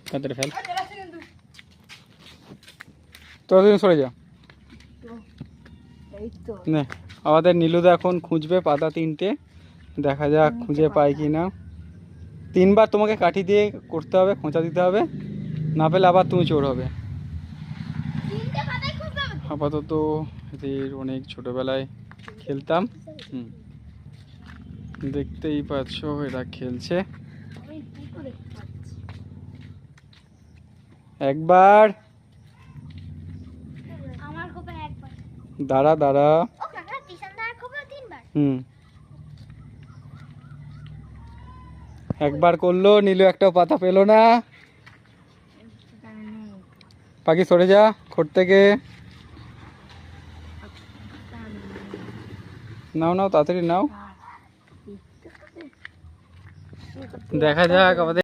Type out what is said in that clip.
তাড়াতাড়ি ফেল, ততদিন সরে যা। নে, আমাদের নীলুদা এখন খুঁজবে পাতা 3টে, দেখা যাক খুঁজে পায় কি না। 3বার তোমাকে কাঠি দিয়ে করতে হবে, খোঁচা দিতে হবে, না পেলে আবার তুমি চোর হবে। আপাতত এদের অনেক ছোটবেলায় খেলতাম, দেখতেই পাচ্ছ এরা খেলছে। একবার দাঁড়া দাঁড়া, একবার করলো, নীলু একটাও পাতা পেলো না। পাখি সরে যা খোট থেকে। নাও নাও, তাড়াতাড়ি নাও। দেখা যাক আমাদের